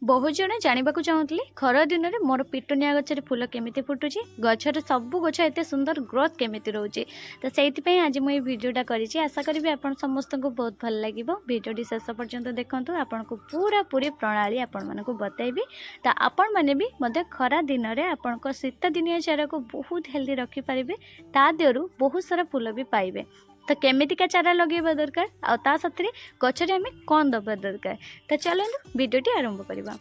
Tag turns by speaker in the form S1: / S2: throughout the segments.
S1: बहुत जन जानवा चाहूली खर दिन में मोर पिटुनिया गचर फूल केमी फुटुची गचर सबू गच एत सुंदर ग्रोथ केमी रोचे। तो से आज मुझे भिडियोटा करी आशा करी आप समस्त को बहुत भल लगे। भिडियोटी शेष पर्यंत देखूँ आपन को पूरा पूरी प्रणाली आपण मानक बतैबी। तो आपण मैंने भी मत खरा दिन में आपण शीत दिनिया चारा को बहुत हेल्दी रखिपारे ता देहरु बहुत सारा फूल भी पाइबे। तो केमितिका चारा लगेबा दरकार आ ता साथरे गछरे आमे कौन दबा दरकार। तो चलନ୍ତୁ भिडियोटी आरंभ करबा।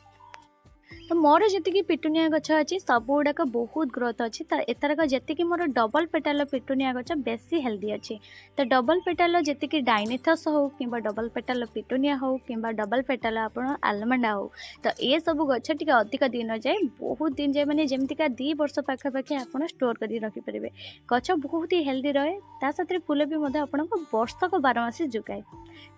S1: तो मोर जी पिटुनिया गछ अच्छी सब गुड़ाक बहुत ग्रोथ अच्छी। तो एथरक जी मोर डबल पेटाल पिटुनिया गछ बेसी हेल्दी अच्छी। तो डबल पेटाल जी डाइनेथस हो कि डबल पेटाल पिटुनिया हो कि डबल पेटाल आप आलमंडा हो तो ये सब गछ टी अधिक दिन जाए बहुत दिन जाए मैंने जमतीका 2 वर्ष पाखापाखि आप स्टोर कर रखिपारे। गछ बहुत ही हेल्दी रहे ता साथ फूल भी आपको वर्षक 12 मास जुगाए।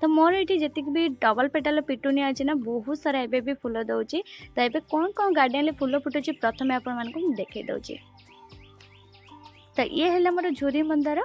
S1: तो मोर ये जी भी डबल पेटाल पिटुनिया अच्छी ना बहुत सारा एबे भी फूल दौर। तो ये कौन कौन गार्डन में फूल फुटुची प्रथम आपण देखे दौची। तो ये है मोर झुरी मंदार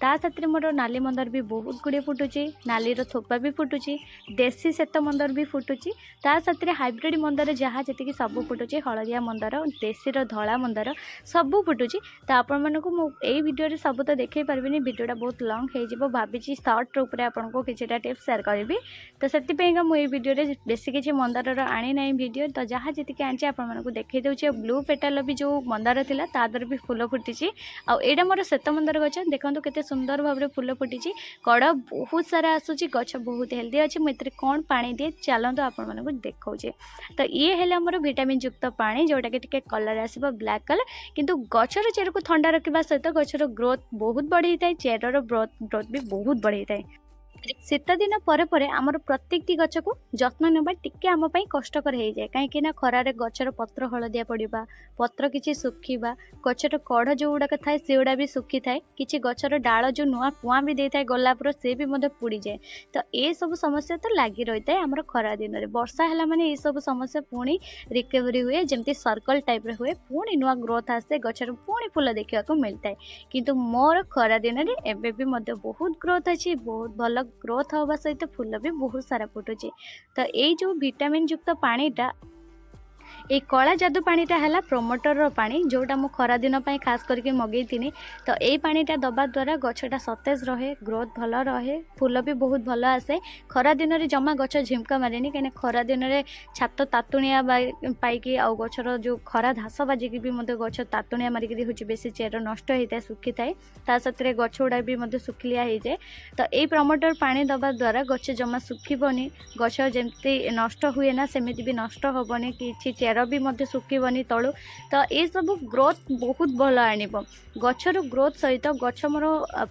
S1: ता साथ मोर नाली मंदार भी बहुत गुड़े फुटुची। नालीर थोपा भी फुटुची देसी श्वेत मंदार भी फुटुची ता साथ हाइब्रिड मंदार जहाँ जी सब फुटुची हलदिया मंदार देशीर धला मंदार सब फुटुची। तो आपण मानक यही भिडियो सब तो देखे पार्बनी भिडियोटा बहुत लंग हो भावी सर्ट रूप आपको किसी टिप्स सेयार करी। तो से मुझे भिडियो बेसी किसी मंदार आनी ना भिडियो तो जहाँ जी आनी आपको देखे दूसरे ब्लू पेटाल भी जो मंदार था तादर भी फूल फुटी। आईटा मोर श्वेत मंदार गच देखो केते सुंदर भाव में फूल फुटी कड़ बहुत सारा आसूची गच बहुत हेल्दी अच्छी। मुझे कौन पानी दिए चलते आपण मानक देखा। तो ये है मोर विटामिन युक्त पानी जोटा कि टिके कलर आसो ब्लैक कलर किंतु गचर चेर को ठंडा रखा सहित गचर ग्रोथ बहुत बढ़ी था चेर ग्रोथ भी बहुत बढ़ी था। शीत दिन पर आमर प्रत्येक गच को जत्न नेबा टिके आम पई कष्टकर हो जाए कहीं खरारे गचर पत्र हलदिया पड़ा पत्र किसी सुखा गचर कढ़ जो गुड़ाक थाए से गुड़ा भी सुखी थाए किसी गचर डाल जो नुआ कुआ भी दे था गोलापर से भी पुड़ी जाए। तो ये सब समस्या तो लगी रही है आमर खरा दिन में वर्षा है माने ये सब समस्या पुणी रिकवरी हुए जमती सर्कल टाइप हुए पुणी नुआ ग्रोथ आसे गचर पुणी फूल देखा मिलता है। किंतु मोर खरा दिन में एवं बहुत ग्रोथ अच्छी बहुत भल ग्रोथ हवा सहित फूल भी बहुत सारा फुटुची। तो ये जो विटामिन युक्त पानीटा ये कला जादू पानीटा है प्रोमोटर पानी जोटा मु खरा दिन खास करके मगई। तो ये पानीटा दबा द्वारा गछटा सतेज रहे ग्रोथ भल रहे फूल भी बहुत भल आसे। खरा दिन में जमा गछ झिमका मारेनि कहीं खरा दिन में छात तातुणिया पाई आउ गछर जो खरा घास बाजिकी भी गछ तातुणिया मारिकी हूँ बेसी चेर नष्ट होता है सुखी थाए ता साथ गछ गुड़ा भी सुखिलिया हो जाए। तो ये प्रमोटर पानी दबा द्वारा गछ जमा सुखीबनी गछ जमती नष्ट हुए ना सेमती भी नष्ट हेनी कि चेर भी सुखीबनी तलू। तो ये सब ग्रोथ बहुत भल आने गचर ग्रोथ सहित गछ मोर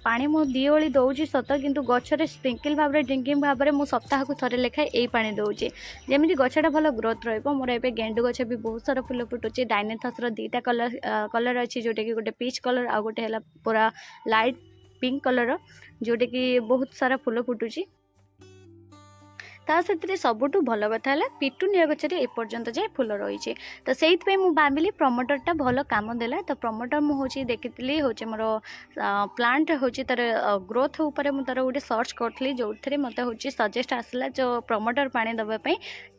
S1: पानी मु 2 ओली दौची सत किंतु गचर स्प्रिंकल भाव में ड्रिंकिंग भाव में मुझे सप्ताह को थरे लेखाए यही पानी दौचे जमी गछटा भल ग्रोथ रोर ए गेंडु गछ भी बहुत सारा फूल फुटुचे। डाइनेथस 2टा कलर अच्छी जोटा कि गोटे पीच कलर आ गोटे है पूरा लाइट पिंक कलर जोटा कि बहुत सारा फूल फुटुची। ता से सबुठ भल कथा है पिटुनिया गचरे एपर्यंत जाए फूल रही। तो से भाविली प्रमोटरटा भल काम देला। तो प्रमोटर मुझे देखी हूँ मोर प्लांट हूँ तार ग्रोथ उपर मुझे गोटे सर्च करी जो थे मत हूँ सजेस्ट आसला जो प्रमोटर पानी दवाई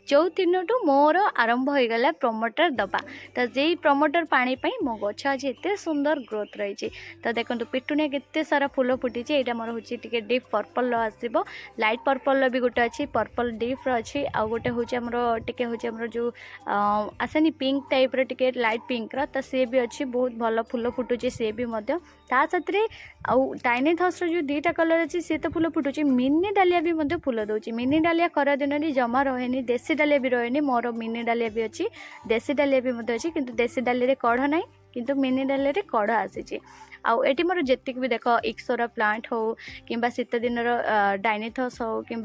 S1: जो दिन मोर आरंभ हो गला प्रमोटर दबा। तो जे प्रमोटर पानी मो गछ आज एत सुंदर ग्रोथ रही। तो देखो पिटुनिया केते सारा फूल फुटी यहाँ मोर हूँ टी डीप पर्पल आसो लाइट पर्पल भी गोटे अच्छी पर्पल डीप अच्छी आ गोटे हूँ टे हूँ जो आसेनी पिंक टाइप टे लाइट पिंक तो सी भी अच्छी बहुत भल फूल फुटुचे सी भी साथ डाइनेथस जो 2टा कलर अच्छी सी तो फूल फुटुचे। मिनी डालिया भी फूल दौर मिनी डालिया खरा दिन में जमा रहे देसी डालिया भी रहे मोर मिनी डालिया भी अच्छी देसी डालिया भी अच्छी किंतु देसी डालिया रे कढ़ ना किंतु मिनी डालिया रे कढ़ आसी। आउ एटी मोर जेतिक भी देख इक्सोरा प्लांट हो कि शीत दिन डाइनेथस हो कि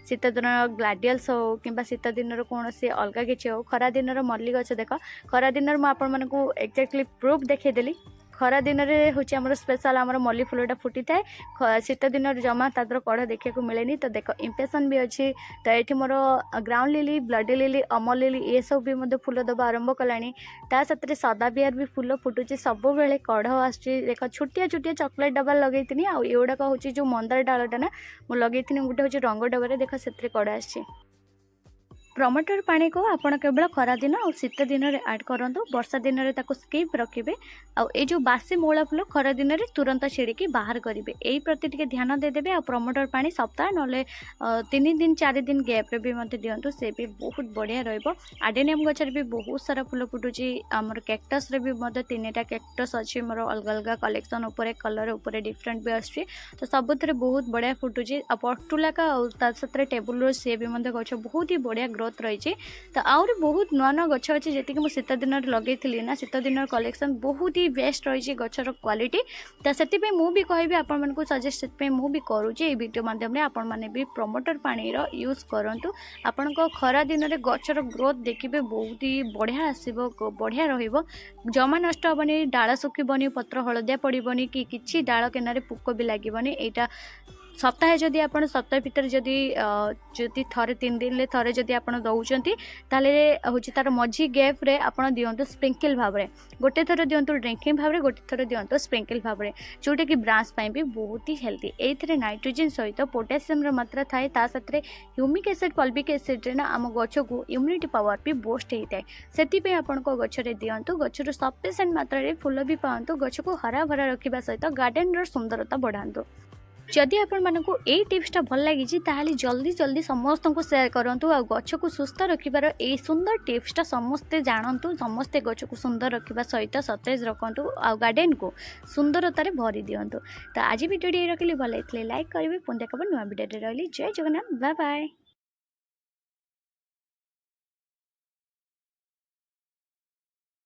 S1: शीत दिन ग्लाडियल्स हो कि शीत दिन कौन सी अलग किसी हो खरा दिन मल्ली गछ देख खरा दिन मुझे एक्जाक्टली प्रूफ देखीदेली। खरा दिन में हूँ आम स्पेशल आम मल्ली फूलटा फुटी थाए शीत दिन जमा तादर कढ़ देखा मिले। तो देख इम्प्रेशन भी अच्छी। तो ये मोर ग्राउंड लिली ब्लडी लिली अमर लिली ये सब भी फूल दबा आरंभ कलानी। ता साथ सदा बिहार भी फूल फुटुची सब बेले कढ़ आसुची देख छोटिया छोटिया चॉकलेट डबा लगे आउ एगुड़ाक हूँ जो मंदार डालटा ना मुझे लगे गोटे हूँ रंग डबार देख से कढ़ आस। प्रमोटर पानी को आपण केवल खरा दिन और शीत दिन में ऐड करूँ वर्षा दिन में स्किप रखिए आउ जो बासी मूला फूल खरा दिन में तुरंत छिड़की बाहर करेंगे यही प्रति टिके ध्यान देदेवे आ प्रमोटर पानी सप्ताह ना 3 दिन 4 दिन गैप्रे भी मत दिंतु से भी बहुत बढ़िया रडेनियम गचर भी बहुत सारा फूल फुटुची आमर कैक्टस रे भी मत 3टा कैक्टस अच्छी मोर अलग अलग कलेक्शन उपर कलर उपर डिफरेंट भी आछी तो सबुथ बहुत बढ़िया फुटुची आ पटुलाका और टेबुल रोज सी भी मत गच बहुत ही बढ़िया ग्रोथ रही तो आहरी बहुत नुआ नुआ गच अच्छे जी मुझे शीत दिन लगे ना शीत दिन कलेक्शन बहुत ही बेस्ट रही गचर क्वालिटी तो से मुझे कहि आपण को सजेस्ट मुझे करुँचे वीडियो माध्यम आपण मैंने भी प्रमोटर पानी यूज करूँ आपण खरा दिन में गचर ग्रोथ देखिए बहुत ही बढ़िया आसो बढ़िया जमा नष्ट हेनी डाल सुखबनी पत्र हलदिया पड़ोनी कि किसी डाल केनारे पुक भी लगे यहाँ सप्ताहे जदि आपण सप्ताह भितर जदि जदि थरे 3 दिन ले थरे जदि आपण दउचंती ताले होची तार मझी गैप रे आपण दियंतु स्प्रिंकल भाबरे गोटे थर दियंतु ड्रिंकिंग भाबरे गोटे थर दियंतु स्प्रिंकल भाबरे जोटे कि ब्रांच पई भी बहुत ही हेल्दी एथरे नाइट्रोजन सहित पोटेशियम र मात्रा थाए ता साथरे ह्यूमिक एसिड फॉल्बिक एसिड रे ना आम गछ को इम्यूनिटी पावर भी बूस्ट हेताए सेति पे आपण को गछ रे दियंतु गछ रो सफिशिएंट मात्रा रे फूल भी पांतु गछ को हरा भरा रखिबा सहित गार्डन रो सुंदरता बढ़ांतु जदि आपण मानकु ए टिप्सटा भल लगी ताहले जल्दी जल्दी समस्त को शेयर करंतु आ गछ को सुस्थ रखिबार ए सुंदर टिप्सटा समस्ते जानंतु समस्ते गछ को सुंदर रखिबा सहित सतेज रखंतु आ गार्डन को सुंदरता रे भरी दियंतु तो आज वीडियो रखली भल लाइक करिवे पुन देखबो नुवा वीडियो रे रहली जय जगन्नाथ बाय बाय।